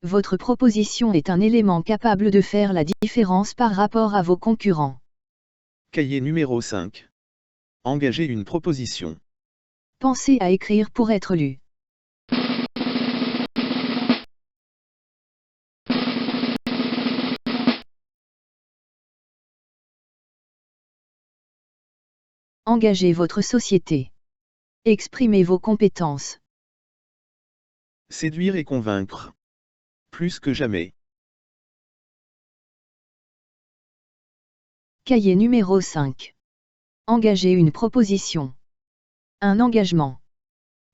Votre proposition est un élément capable de faire la différence par rapport à vos concurrents. Cahier numéro 5. Engagez une proposition. Pensez à écrire pour être lu. Engagez votre société. Exprimez vos compétences. Séduire et convaincre. Plus que jamais. Cahier numéro 5. Engagez une proposition. Un engagement.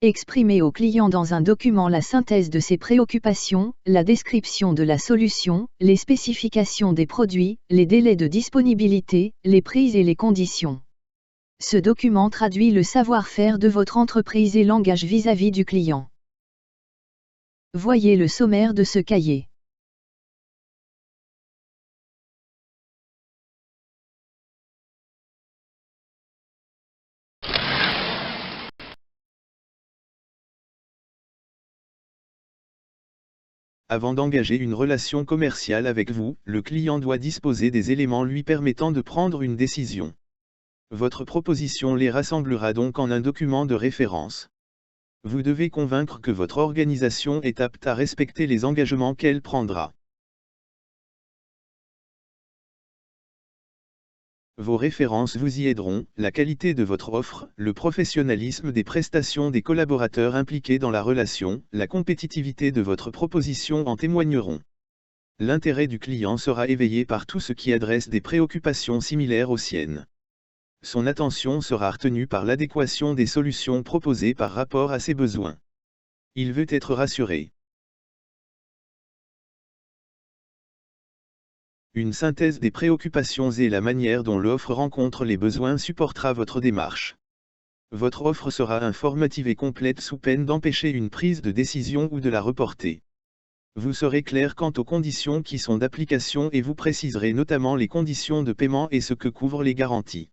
Exprimez au client dans un document la synthèse de ses préoccupations, la description de la solution, les spécifications des produits, les délais de disponibilité, les prix et les conditions. Ce document traduit le savoir-faire de votre entreprise et l'engage vis-à-vis du client. Voyez le sommaire de ce cahier. Avant d'engager une relation commerciale avec vous, le client doit disposer des éléments lui permettant de prendre une décision. Votre proposition les rassemblera donc en un document de référence. Vous devez convaincre que votre organisation est apte à respecter les engagements qu'elle prendra. Vos références vous y aideront, la qualité de votre offre, le professionnalisme des prestations des collaborateurs impliqués dans la relation, la compétitivité de votre proposition en témoigneront. L'intérêt du client sera éveillé par tout ce qui adresse des préoccupations similaires aux siennes. Son attention sera retenue par l'adéquation des solutions proposées par rapport à ses besoins. Il veut être rassuré. Une synthèse des préoccupations et la manière dont l'offre rencontre les besoins supportera votre démarche. Votre offre sera informative et complète sous peine d'empêcher une prise de décision ou de la reporter. Vous serez clair quant aux conditions qui sont d'application et vous préciserez notamment les conditions de paiement et ce que couvrent les garanties.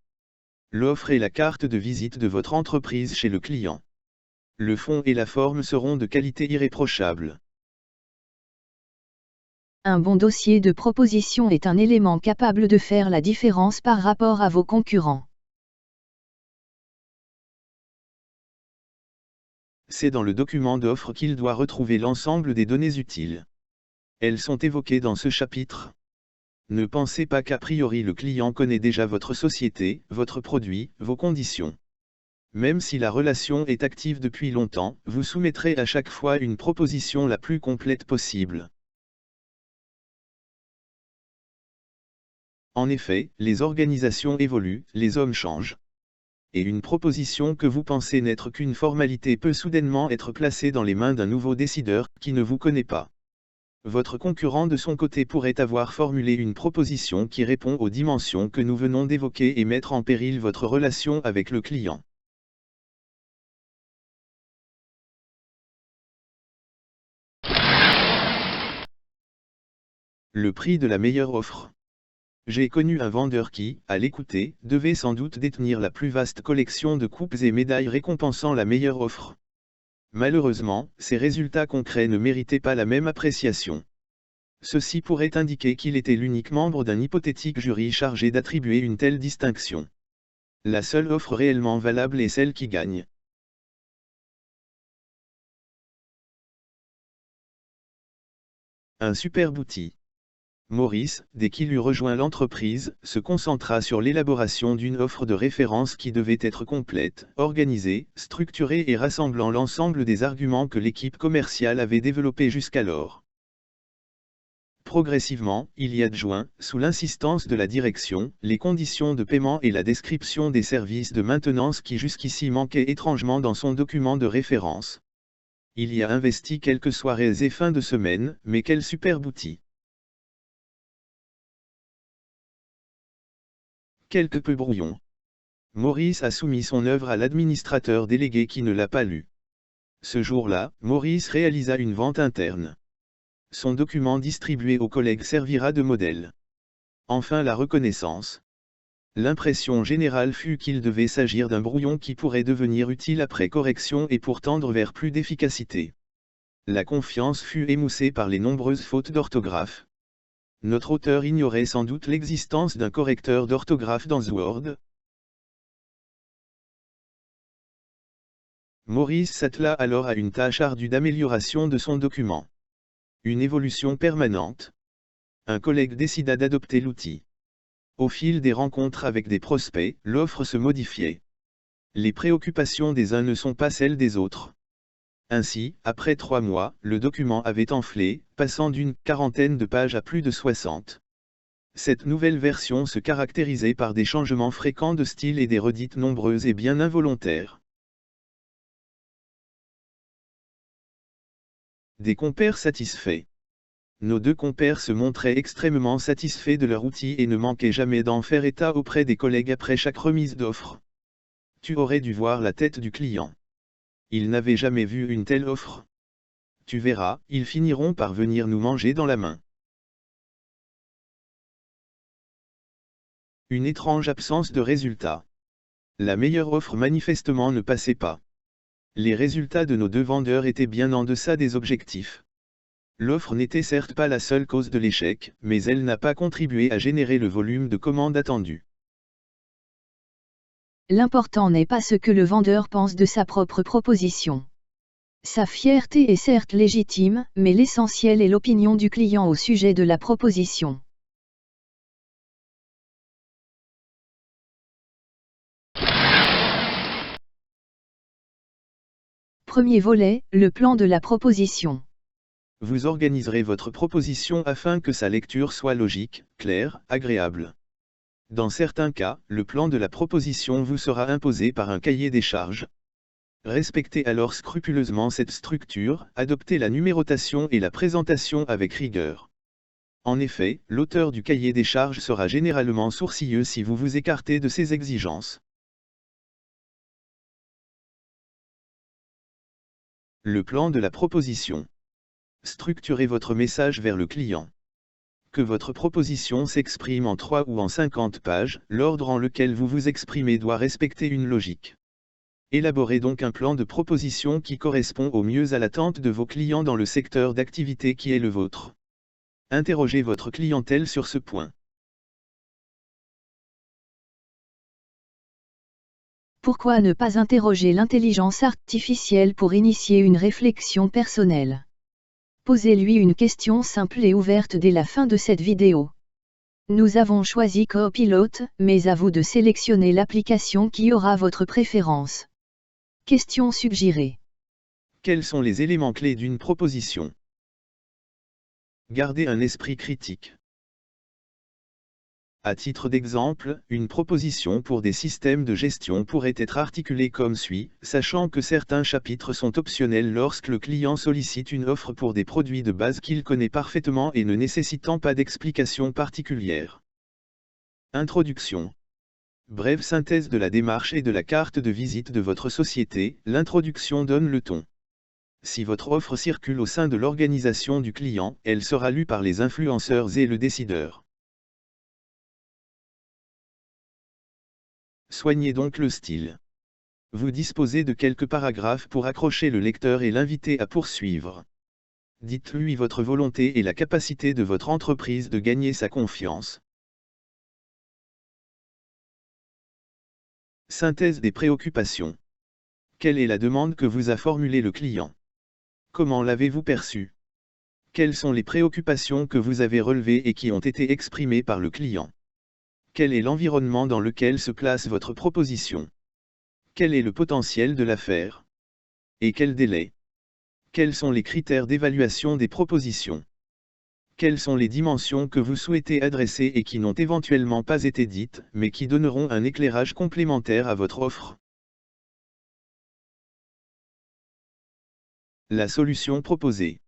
L'offre est la carte de visite de votre entreprise chez le client. Le fond et la forme seront de qualité irréprochable. Un bon dossier de proposition est un élément capable de faire la différence par rapport à vos concurrents. C'est dans le document d'offre qu'il doit retrouver l'ensemble des données utiles. Elles sont évoquées dans ce chapitre. Ne pensez pas qu'a priori le client connaît déjà votre société, votre produit, vos conditions. Même si la relation est active depuis longtemps, vous soumettrez à chaque fois une proposition la plus complète possible. En effet, les organisations évoluent, les hommes changent. Et une proposition que vous pensez n'être qu'une formalité peut soudainement être placée dans les mains d'un nouveau décideur qui ne vous connaît pas. Votre concurrent de son côté pourrait avoir formulé une proposition qui répond aux dimensions que nous venons d'évoquer et mettre en péril votre relation avec le client. Le prix de la meilleure offre. J'ai connu un vendeur qui, à l'écouter, devait sans doute détenir la plus vaste collection de coupes et médailles récompensant la meilleure offre. Malheureusement, ses résultats concrets ne méritaient pas la même appréciation. Ceci pourrait indiquer qu'il était l'unique membre d'un hypothétique jury chargé d'attribuer une telle distinction. La seule offre réellement valable est celle qui gagne. Un superbe outil. Maurice, dès qu'il eut rejoint l'entreprise, se concentra sur l'élaboration d'une offre de référence qui devait être complète, organisée, structurée et rassemblant l'ensemble des arguments que l'équipe commerciale avait développés jusqu'alors. Progressivement, il y adjoint, sous l'insistance de la direction, les conditions de paiement et la description des services de maintenance qui jusqu'ici manquaient étrangement dans son document de référence. Il y a investi quelques soirées et fins de semaine, mais quel superbe outil! Quelque peu brouillon. Maurice a soumis son œuvre à l'administrateur délégué qui ne l'a pas lu. Ce jour-là, Maurice réalisa une vente interne. Son document distribué aux collègues servira de modèle. Enfin la reconnaissance. L'impression générale fut qu'il devait s'agir d'un brouillon qui pourrait devenir utile après correction et pour tendre vers plus d'efficacité. La confiance fut émoussée par les nombreuses fautes d'orthographe. Notre auteur ignorait sans doute l'existence d'un correcteur d'orthographe dans Word. Maurice s'attela alors à une tâche ardue d'amélioration de son document. Une évolution permanente. Un collègue décida d'adopter l'outil. Au fil des rencontres avec des prospects, l'offre se modifiait. Les préoccupations des uns ne sont pas celles des autres. Ainsi, après 3 mois, le document avait enflé, passant d'une quarantaine de pages à plus de 60. Cette nouvelle version se caractérisait par des changements fréquents de style et des redites nombreuses et bien involontaires. Des compères satisfaits. Nos 2 compères se montraient extrêmement satisfaits de leur outil et ne manquaient jamais d'en faire état auprès des collègues après chaque remise d'offre. Tu aurais dû voir la tête du client. Ils n'avaient jamais vu une telle offre. Tu verras, ils finiront par venir nous manger dans la main. Une étrange absence de résultats. La meilleure offre manifestement ne passait pas. Les résultats de nos 2 vendeurs étaient bien en deçà des objectifs. L'offre n'était certes pas la seule cause de l'échec, mais elle n'a pas contribué à générer le volume de commandes attendu. L'important n'est pas ce que le vendeur pense de sa propre proposition. Sa fierté est certes légitime, mais l'essentiel est l'opinion du client au sujet de la proposition. Premier volet, le plan de la proposition. Vous organiserez votre proposition afin que sa lecture soit logique, claire, agréable. Dans certains cas, le plan de la proposition vous sera imposé par un cahier des charges. Respectez alors scrupuleusement cette structure, adoptez la numérotation et la présentation avec rigueur. En effet, l'auteur du cahier des charges sera généralement sourcilleux si vous vous écartez de ces exigences. Le plan de la proposition. Structurez votre message vers le client. Que votre proposition s'exprime en 3 ou en 50 pages, l'ordre en lequel vous vous exprimez doit respecter une logique. Élaborez donc un plan de proposition qui correspond au mieux à l'attente de vos clients dans le secteur d'activité qui est le vôtre. Interrogez votre clientèle sur ce point. Pourquoi ne pas interroger l'intelligence artificielle pour initier une réflexion personnelle ? Posez-lui une question simple et ouverte dès la fin de cette vidéo. Nous avons choisi Copilot, mais à vous de sélectionner l'application qui aura votre préférence. Question suggérée. Quels sont les éléments clés d'une proposition ? Gardez un esprit critique. À titre d'exemple, une proposition pour des systèmes de gestion pourrait être articulée comme suit, sachant que certains chapitres sont optionnels lorsque le client sollicite une offre pour des produits de base qu'il connaît parfaitement et ne nécessitant pas d'explication particulière. Introduction. Brève synthèse de la démarche et de la carte de visite de votre société, l'introduction donne le ton. Si votre offre circule au sein de l'organisation du client, elle sera lue par les influenceurs et le décideur. Soignez donc le style. Vous disposez de quelques paragraphes pour accrocher le lecteur et l'inviter à poursuivre. Dites-lui votre volonté et la capacité de votre entreprise de gagner sa confiance. Synthèse des préoccupations. Quelle est la demande que vous a formulée le client? Comment l'avez-vous perçue? Quelles sont les préoccupations que vous avez relevées et qui ont été exprimées par le client? Quel est l'environnement dans lequel se place votre proposition? Quel est le potentiel de l'affaire? Et quel délai? Quels sont les critères d'évaluation des propositions? Quelles sont les dimensions que vous souhaitez adresser et qui n'ont éventuellement pas été dites, mais qui donneront un éclairage complémentaire à votre offre? La solution proposée.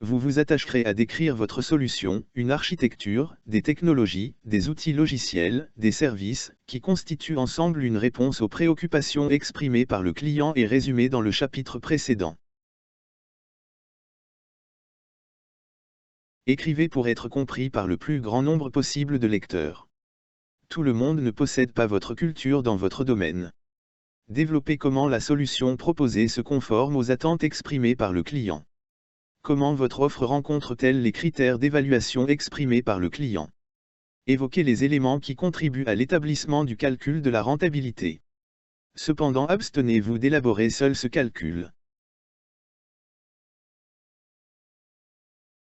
Vous vous attacherez à décrire votre solution, une architecture, des technologies, des outils logiciels, des services, qui constituent ensemble une réponse aux préoccupations exprimées par le client et résumées dans le chapitre précédent. Écrivez pour être compris par le plus grand nombre possible de lecteurs. Tout le monde ne possède pas votre culture dans votre domaine. Développez comment la solution proposée se conforme aux attentes exprimées par le client. Comment votre offre rencontre-t-elle les critères d'évaluation exprimés par le client? Évoquez les éléments qui contribuent à l'établissement du calcul de la rentabilité. Cependant, abstenez-vous d'élaborer seul ce calcul.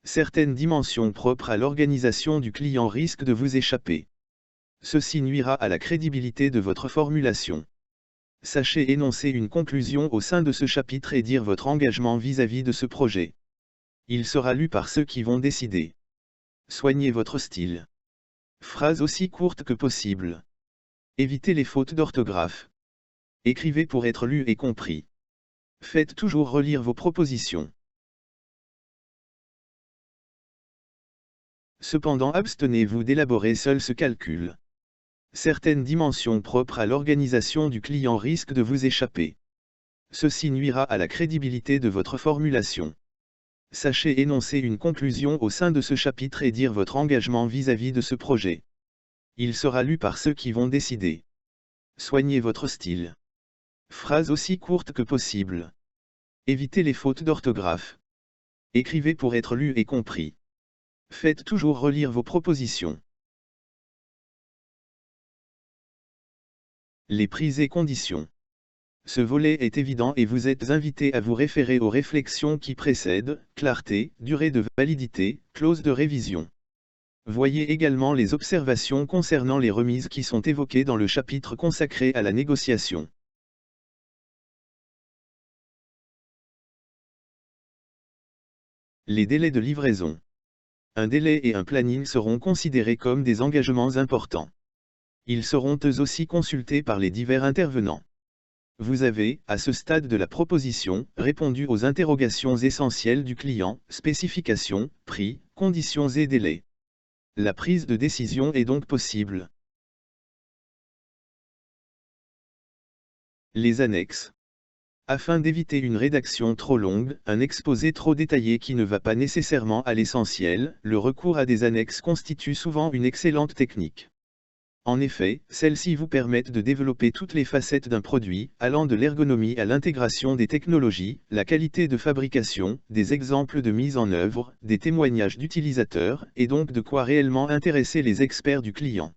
Certaines dimensions propres à l'organisation du client risquent de vous échapper. Ceci nuira à la crédibilité de votre formulation. Sachez énoncer une conclusion au sein de ce chapitre et dire votre engagement vis-à-vis de ce projet. Il sera lu par ceux qui vont décider. Soignez votre style. Phrase aussi courte que possible. Évitez les fautes d'orthographe. Écrivez pour être lu et compris. Faites toujours relire vos propositions. Cependant, abstenez-vous d'élaborer seul ce calcul. Certaines dimensions propres à l'organisation du client risquent de vous échapper. Ceci nuira à la crédibilité de votre formulation. Sachez énoncer une conclusion au sein de ce chapitre et dire votre engagement vis-à-vis de ce projet. Il sera lu par ceux qui vont décider. Soignez votre style. Phrase aussi courte que possible. Évitez les fautes d'orthographe. Écrivez pour être lu et compris. Faites toujours relire vos propositions. Les prix et conditions. Ce volet est évident et vous êtes invité à vous référer aux réflexions qui précèdent: clarté, durée de validité, clause de révision. Voyez également les observations concernant les remises qui sont évoquées dans le chapitre consacré à la négociation. Les délais de livraison. Un délai et un planning seront considérés comme des engagements importants. Ils seront eux aussi consultés par les divers intervenants. Vous avez, à ce stade de la proposition, répondu aux interrogations essentielles du client: spécifications, prix, conditions et délais. La prise de décision est donc possible. Les annexes. Afin d'éviter une rédaction trop longue, un exposé trop détaillé qui ne va pas nécessairement à l'essentiel, le recours à des annexes constitue souvent une excellente technique. En effet, celles-ci vous permettent de développer toutes les facettes d'un produit, allant de l'ergonomie à l'intégration des technologies, la qualité de fabrication, des exemples de mise en œuvre, des témoignages d'utilisateurs, et donc de quoi réellement intéresser les experts du client.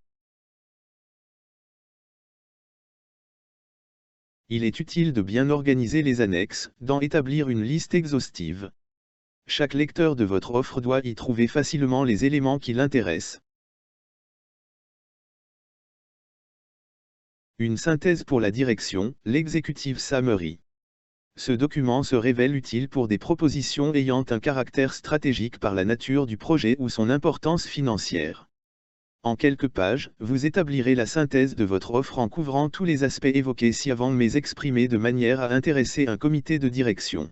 Il est utile de bien organiser les annexes, d'en établir une liste exhaustive. Chaque lecteur de votre offre doit y trouver facilement les éléments qui l'intéressent. Une synthèse pour la direction, l'Executive Summary. Ce document se révèle utile pour des propositions ayant un caractère stratégique par la nature du projet ou son importance financière. En quelques pages, vous établirez la synthèse de votre offre en couvrant tous les aspects évoqués ci-avant mais exprimés de manière à intéresser un comité de direction.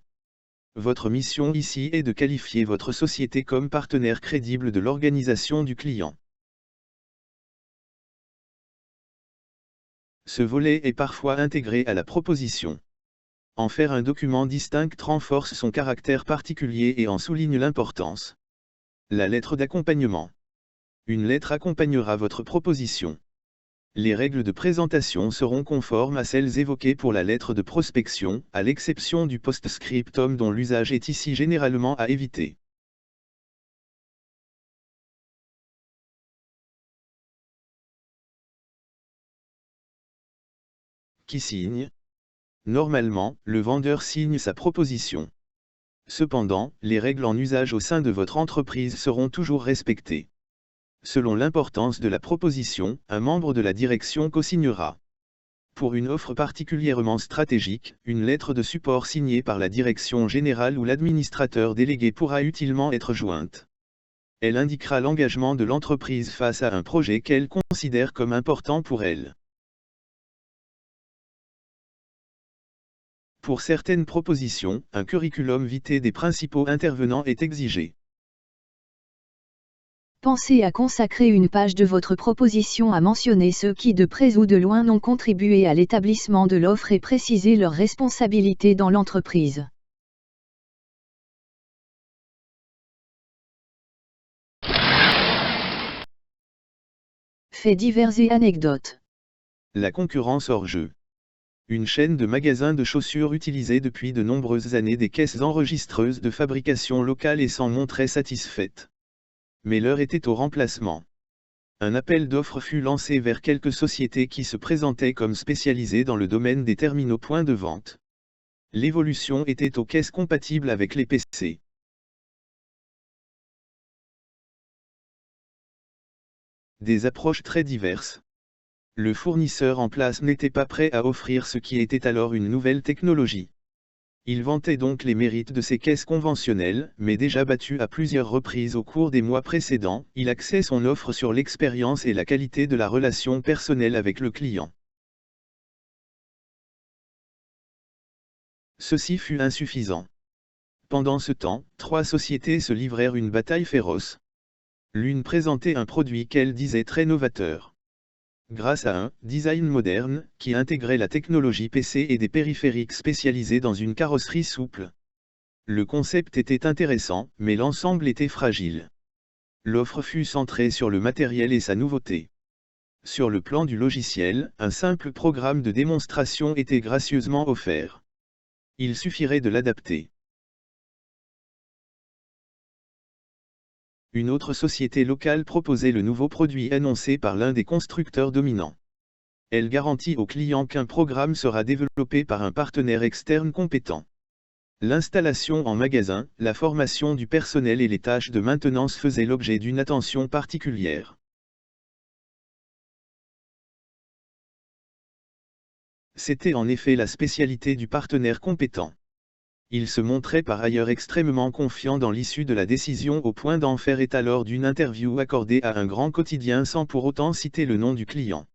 Votre mission ici est de qualifier votre société comme partenaire crédible de l'organisation du client. Ce volet est parfois intégré à la proposition. En faire un document distinct renforce son caractère particulier et en souligne l'importance. La lettre d'accompagnement. Une lettre accompagnera votre proposition. Les règles de présentation seront conformes à celles évoquées pour la lettre de prospection, à l'exception du post-scriptum dont l'usage est ici généralement à éviter. Qui signe? Normalement, le vendeur signe sa proposition. Cependant, les règles en usage au sein de votre entreprise seront toujours respectées. Selon l'importance de la proposition, un membre de la direction co-signera. Pour une offre particulièrement stratégique, une lettre de support signée par la direction générale ou l'administrateur délégué pourra utilement être jointe. Elle indiquera l'engagement de l'entreprise face à un projet qu'elle considère comme important pour elle. Pour certaines propositions, un curriculum vitae des principaux intervenants est exigé. Pensez à consacrer une page de votre proposition à mentionner ceux qui de près ou de loin ont contribué à l'établissement de l'offre et préciser leurs responsabilités dans l'entreprise. Faits divers et anecdotes. La concurrence hors jeu. Une chaîne de magasins de chaussures utilisait depuis de nombreuses années des caisses enregistreuses de fabrication locale et s'en montrait satisfaite. Mais l'heure était au remplacement. Un appel d'offres fut lancé vers quelques sociétés qui se présentaient comme spécialisées dans le domaine des terminaux points de vente. L'évolution était aux caisses compatibles avec les PC. Des approches très diverses. Le fournisseur en place n'était pas prêt à offrir ce qui était alors une nouvelle technologie. Il vantait donc les mérites de ces caisses conventionnelles, mais déjà battues à plusieurs reprises au cours des mois précédents, il axait son offre sur l'expérience et la qualité de la relation personnelle avec le client. Ceci fut insuffisant. Pendant ce temps, 3 sociétés se livrèrent une bataille féroce. L'une présentait un produit qu'elle disait très novateur. Grâce à un design moderne, qui intégrait la technologie PC et des périphériques spécialisés dans une carrosserie souple. Le concept était intéressant, mais l'ensemble était fragile. L'offre fut centrée sur le matériel et sa nouveauté. Sur le plan du logiciel, un simple programme de démonstration était gracieusement offert. Il suffirait de l'adapter. Une autre société locale proposait le nouveau produit annoncé par l'un des constructeurs dominants. Elle garantit au client qu'un programme sera développé par un partenaire externe compétent. L'installation en magasin, la formation du personnel et les tâches de maintenance faisaient l'objet d'une attention particulière. C'était en effet la spécialité du partenaire compétent. Il se montrait par ailleurs extrêmement confiant dans l'issue de la décision au point d'en faire état lors d'une interview accordée à un grand quotidien sans pour autant citer le nom du client.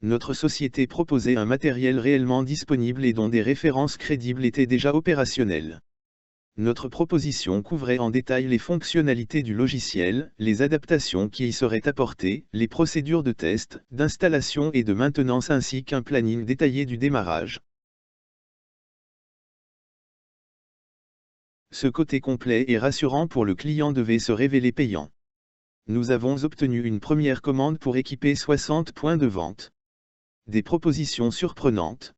Notre société proposait un matériel réellement disponible et dont des références crédibles étaient déjà opérationnelles. Notre proposition couvrait en détail les fonctionnalités du logiciel, les adaptations qui y seraient apportées, les procédures de test, d'installation et de maintenance ainsi qu'un planning détaillé du démarrage. Ce côté complet et rassurant pour le client devait se révéler payant. Nous avons obtenu une première commande pour équiper 60 points de vente. Des propositions surprenantes.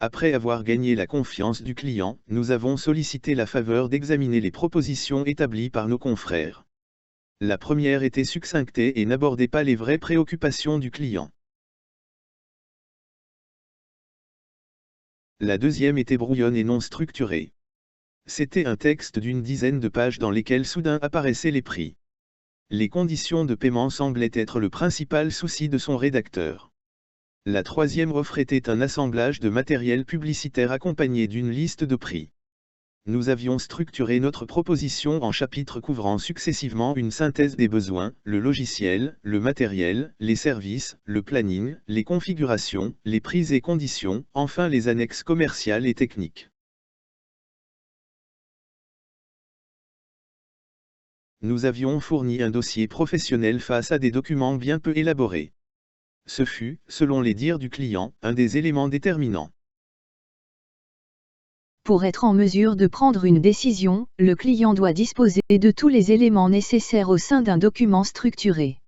Après avoir gagné la confiance du client, nous avons sollicité la faveur d'examiner les propositions établies par nos confrères. La première était succincte et n'abordait pas les vraies préoccupations du client. La deuxième était brouillonne et non structurée. C'était un texte d'une dizaine de pages dans lesquelles soudain apparaissaient les prix. Les conditions de paiement semblaient être le principal souci de son rédacteur. La troisième offre était un assemblage de matériel publicitaire accompagné d'une liste de prix. Nous avions structuré notre proposition en chapitres couvrant successivement une synthèse des besoins, le logiciel, le matériel, les services, le planning, les configurations, les prix et conditions, enfin les annexes commerciales et techniques. Nous avions fourni un dossier professionnel face à des documents bien peu élaborés. Ce fut, selon les dires du client, un des éléments déterminants. Pour être en mesure de prendre une décision, le client doit disposer de tous les éléments nécessaires au sein d'un document structuré.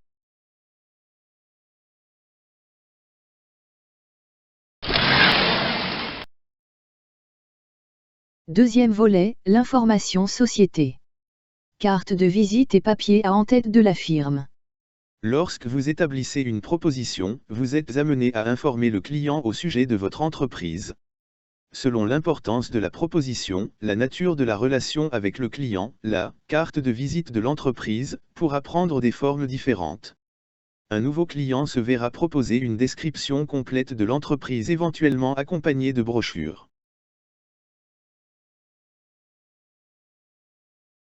Deuxième volet, l'information société. Carte de visite et papier à en-tête de la firme. Lorsque vous établissez une proposition, vous êtes amené à informer le client au sujet de votre entreprise. Selon l'importance de la proposition, la nature de la relation avec le client, la carte de visite de l'entreprise pourra prendre des formes différentes. Un nouveau client se verra proposer une description complète de l'entreprise éventuellement accompagnée de brochures.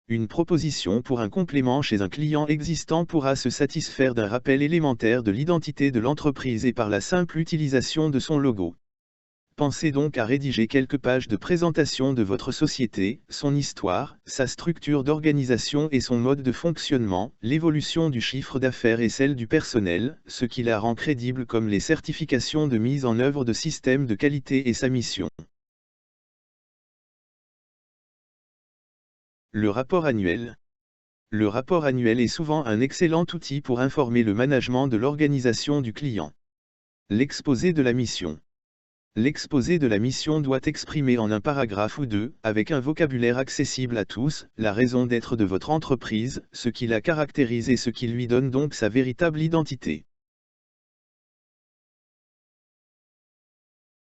Une proposition pour un complément chez un client existant pourra se satisfaire d'un rappel élémentaire de l'identité de l'entreprise et par la simple utilisation de son logo. Pensez donc à rédiger quelques pages de présentation de votre société, son histoire, sa structure d'organisation et son mode de fonctionnement, l'évolution du chiffre d'affaires et celle du personnel, ce qui la rend crédible comme les certifications de mise en œuvre de systèmes de qualité et sa mission. Le rapport annuel. Le rapport annuel est souvent un excellent outil pour informer le management de l'organisation du client. L'exposé de la mission. L'exposé de la mission doit exprimer en un paragraphe ou deux, avec un vocabulaire accessible à tous, la raison d'être de votre entreprise, ce qui la caractérise et ce qui lui donne donc sa véritable identité.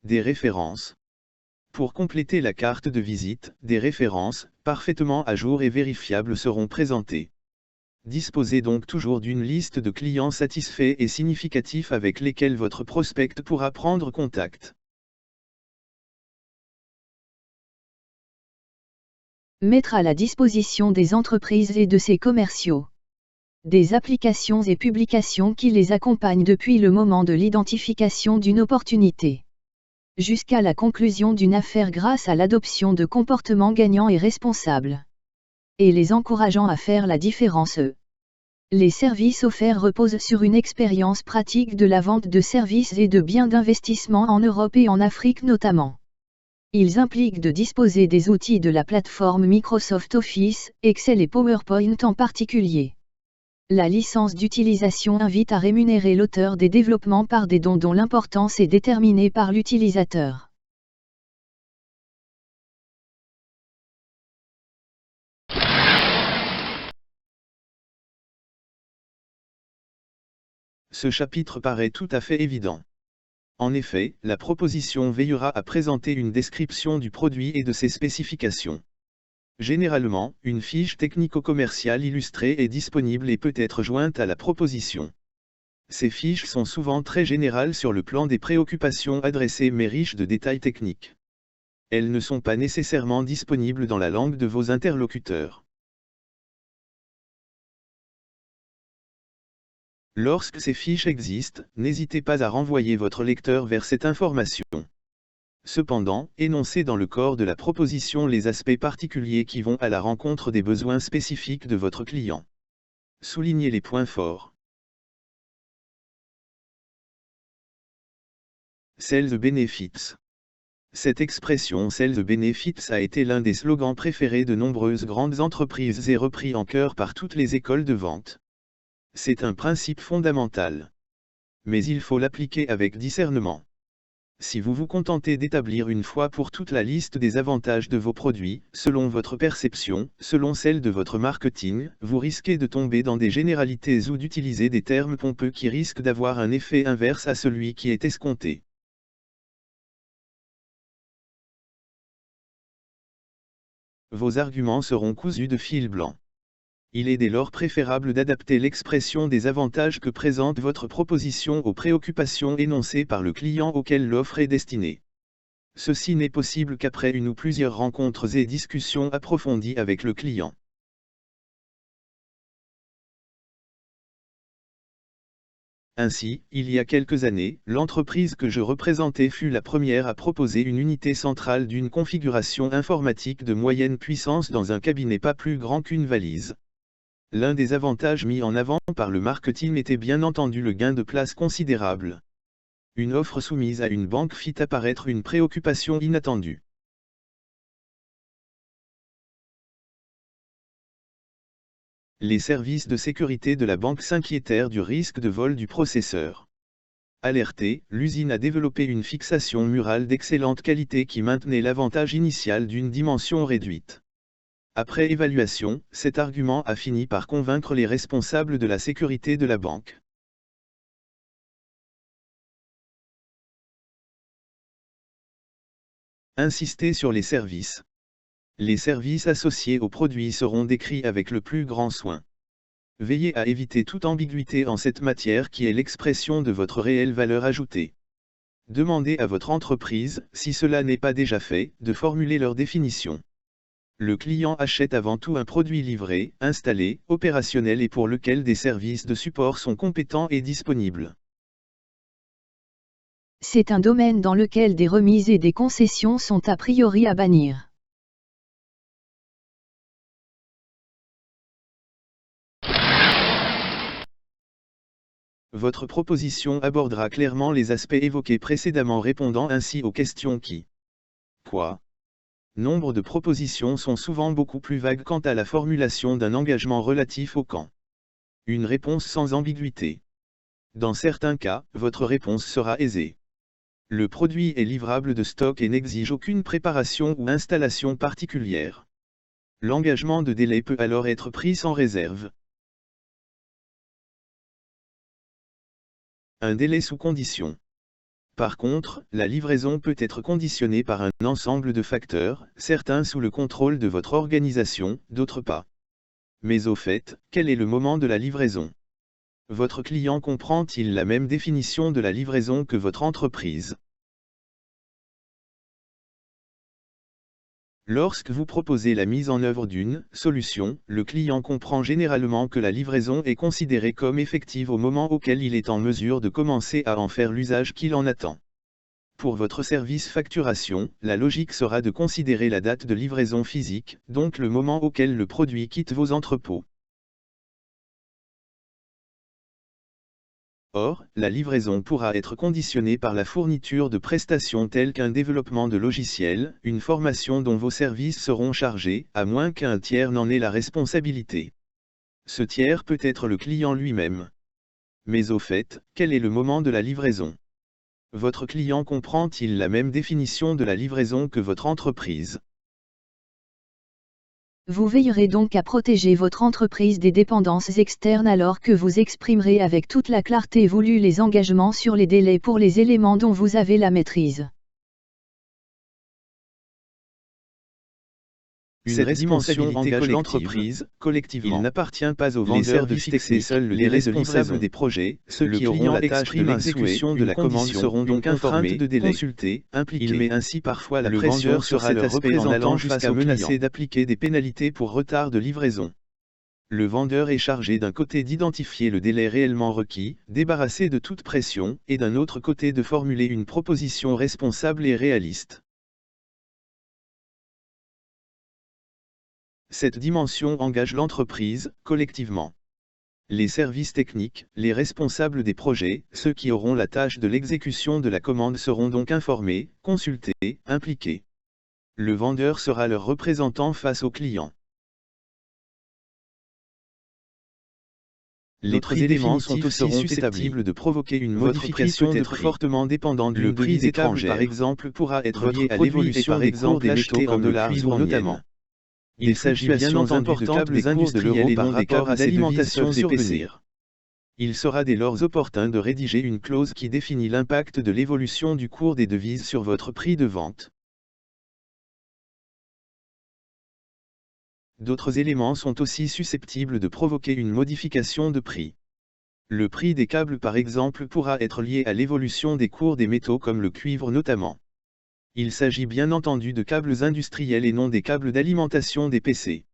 Des références. Pour compléter la carte de visite, des références, parfaitement à jour et vérifiables seront présentées. Disposez donc toujours d'une liste de clients satisfaits et significatifs avec lesquels votre prospect pourra prendre contact. Mettre à la disposition des entreprises et de ses commerciaux des applications et publications qui les accompagnent depuis le moment de l'identification d'une opportunité jusqu'à la conclusion d'une affaire grâce à l'adoption de comportements gagnants et responsables, et les encourageant à faire la différence. Les services offerts reposent sur une expérience pratique de la vente de services et de biens d'investissement en Europe et en Afrique notamment. Ils impliquent de disposer des outils de la plateforme Microsoft Office, Excel et PowerPoint en particulier. La licence d'utilisation invite à rémunérer l'auteur des développements par des dons dont l'importance est déterminée par l'utilisateur. Ce chapitre paraît tout à fait évident. En effet, la proposition veillera à présenter une description du produit et de ses spécifications. Généralement, une fiche technico-commerciale illustrée est disponible et peut être jointe à la proposition. Ces fiches sont souvent très générales sur le plan des préoccupations adressées mais riches de détails techniques. Elles ne sont pas nécessairement disponibles dans la langue de vos interlocuteurs. Lorsque ces fiches existent, n'hésitez pas à renvoyer votre lecteur vers cette information. Cependant, énoncez dans le corps de la proposition les aspects particuliers qui vont à la rencontre des besoins spécifiques de votre client. Soulignez les points forts. Sales Benefits. Cette expression Sales Benefits a été l'un des slogans préférés de nombreuses grandes entreprises et repris en chœur par toutes les écoles de vente. C'est un principe fondamental. Mais il faut l'appliquer avec discernement. Si vous vous contentez d'établir une fois pour toutes la liste des avantages de vos produits, selon votre perception, selon celle de votre marketing, vous risquez de tomber dans des généralités ou d'utiliser des termes pompeux qui risquent d'avoir un effet inverse à celui qui est escompté. Vos arguments seront cousus de fil blanc. Il est dès lors préférable d'adapter l'expression des avantages que présente votre proposition aux préoccupations énoncées par le client auquel l'offre est destinée. Ceci n'est possible qu'après une ou plusieurs rencontres et discussions approfondies avec le client. Ainsi, il y a quelques années, l'entreprise que je représentais fut la première à proposer une unité centrale d'une configuration informatique de moyenne puissance dans un cabinet pas plus grand qu'une valise. L'un des avantages mis en avant par le marketing était bien entendu le gain de place considérable. Une offre soumise à une banque fit apparaître une préoccupation inattendue. Les services de sécurité de la banque s'inquiétèrent du risque de vol du processeur. Alertée, l'usine a développé une fixation murale d'excellente qualité qui maintenait l'avantage initial d'une dimension réduite. Après évaluation, cet argument a fini par convaincre les responsables de la sécurité de la banque. Insistez sur les services. Les services associés aux produits seront décrits avec le plus grand soin. Veillez à éviter toute ambiguïté en cette matière qui est l'expression de votre réelle valeur ajoutée. Demandez à votre entreprise, si cela n'est pas déjà fait, de formuler leur définition. Le client achète avant tout un produit livré, installé, opérationnel et pour lequel des services de support sont compétents et disponibles. C'est un domaine dans lequel des remises et des concessions sont a priori à bannir. Votre proposition abordera clairement les aspects évoqués précédemment, répondant ainsi aux questions qui, quoi, nombre de propositions sont souvent beaucoup plus vagues quant à la formulation d'un engagement relatif au quand. Une réponse sans ambiguïté. Dans certains cas, votre réponse sera aisée. Le produit est livrable de stock et n'exige aucune préparation ou installation particulière. L'engagement de délai peut alors être pris sans réserve. Un délai sous condition. Par contre, la livraison peut être conditionnée par un ensemble de facteurs, certains sous le contrôle de votre organisation, d'autres pas. Mais au fait, quel est le moment de la livraison? Votre client comprend-il la même définition de la livraison que votre entreprise? Lorsque vous proposez la mise en œuvre d'une solution, le client comprend généralement que la livraison est considérée comme effective au moment auquel il est en mesure de commencer à en faire l'usage qu'il en attend. Pour votre service facturation, la logique sera de considérer la date de livraison physique, donc le moment auquel le produit quitte vos entrepôts. Or, la livraison pourra être conditionnée par la fourniture de prestations telles qu'un développement de logiciels, une formation dont vos services seront chargés, à moins qu'un tiers n'en ait la responsabilité. Ce tiers peut être le client lui-même. Mais au fait, quel est le moment de la livraison? Votre client comprend-il la même définition de la livraison que votre entreprise? Vous veillerez donc à protéger votre entreprise des dépendances externes alors que vous exprimerez avec toute la clarté voulue les engagements sur les délais pour les éléments dont vous avez la maîtrise. Cette dimension engage l'entreprise, collectivement. Il n'appartient pas aux vendeurs de fixer seuls le délai de livraison des projets. Ceux qui auront la tâche de l'exécution de la commande seront donc informés, consultés, impliqués. Il met ainsi parfois la pression sur cet aspect en allant jusqu'à menacer d'appliquer des pénalités pour retard de livraison. Le vendeur est chargé d'un côté d'identifier le délai réellement requis, débarrassé de toute pression, et d'un autre côté de formuler une proposition responsable et réaliste. Cette dimension engage l'entreprise, collectivement. Les services techniques, les responsables des projets, ceux qui auront la tâche de l'exécution de la commande seront donc informés, consultés, impliqués. Le vendeur sera leur représentant face au client. Les autres éléments sont aussi susceptibles de provoquer une modification peut être fortement dépendant du prix des câbles par exemple pourra être lié à l'évolution des cours des métaux comme de l'argent notamment. Il s'agit bien entendu de câbles industriels et non des câbles d'alimentation des PC. Il sera dès lors opportun de rédiger une clause qui définit l'impact de l'évolution du cours des devises sur votre prix de vente. D'autres éléments sont aussi susceptibles de provoquer une modification de prix. Le prix des câbles par exemple pourra être lié à l'évolution des cours des métaux comme le cuivre notamment. Il s'agit bien entendu de câbles industriels et non des câbles d'alimentation des PC.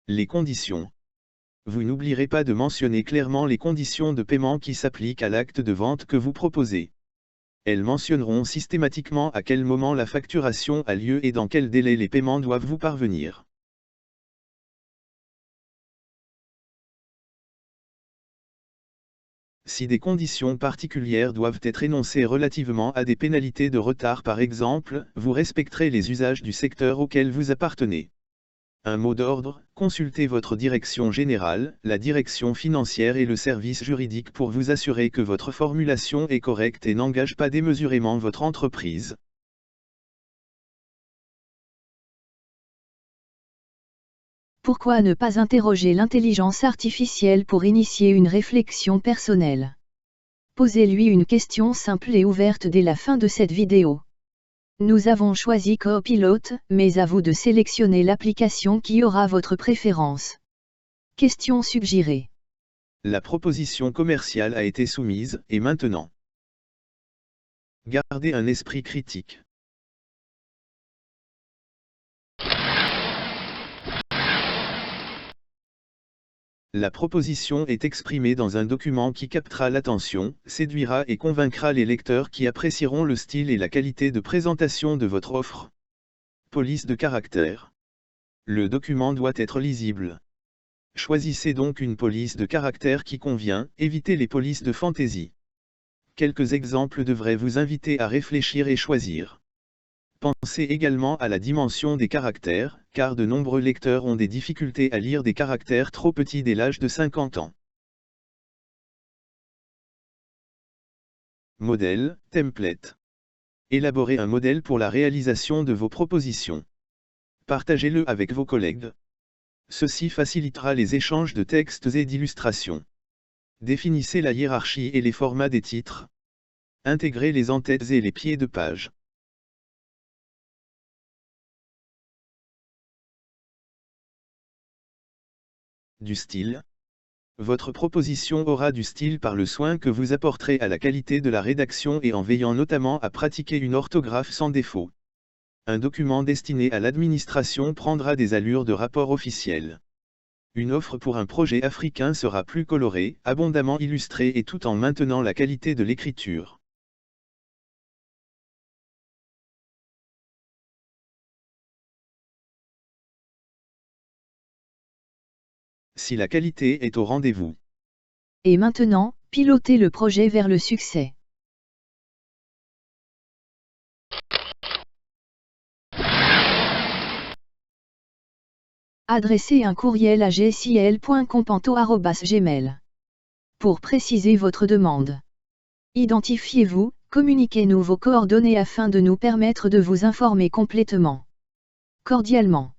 Les conditions. Vous n'oublierez pas de mentionner clairement les conditions de paiement qui s'appliquent à l'acte de vente que vous proposez. Elles mentionneront systématiquement à quel moment la facturation a lieu et dans quel délai les paiements doivent vous parvenir. Si des conditions particulières doivent être énoncées relativement à des pénalités de retard par exemple, vous respecterez les usages du secteur auquel vous appartenez. Un mot d'ordre, consultez votre direction générale, la direction financière et le service juridique pour vous assurer que votre formulation est correcte et n'engage pas démesurément votre entreprise. Pourquoi ne pas interroger l'intelligence artificielle pour initier une réflexion personnelle? Posez-lui une question simple et ouverte dès la fin de cette vidéo. Nous avons choisi Copilot, mais à vous de sélectionner l'application qui aura votre préférence. Question suggérée. La proposition commerciale a été soumise, et maintenant? Gardez un esprit critique. La proposition est exprimée dans un document qui captera l'attention, séduira et convaincra les lecteurs qui apprécieront le style et la qualité de présentation de votre offre. Police de caractère. Le document doit être lisible. Choisissez donc une police de caractère qui convient, évitez les polices de fantaisie. Quelques exemples devraient vous inviter à réfléchir et choisir. Pensez également à la dimension des caractères, car de nombreux lecteurs ont des difficultés à lire des caractères trop petits dès l'âge de 50 ans. Modèle, template. Élaborez un modèle pour la réalisation de vos propositions. Partagez-le avec vos collègues. Ceci facilitera les échanges de textes et d'illustrations. Définissez la hiérarchie et les formats des titres. Intégrez les en-têtes et les pieds de page. Du style. Votre proposition aura du style par le soin que vous apporterez à la qualité de la rédaction et en veillant notamment à pratiquer une orthographe sans défaut. Un document destiné à l'administration prendra des allures de rapport officiel. Une offre pour un projet africain sera plus colorée, abondamment illustrée et tout en maintenant la qualité de l'écriture. Si la qualité est au rendez-vous. Et maintenant, pilotez le projet vers le succès. Adressez un courriel à gsil.companto@gmail. Pour préciser votre demande. Identifiez-vous, communiquez-nous vos coordonnées afin de nous permettre de vous informer complètement. Cordialement.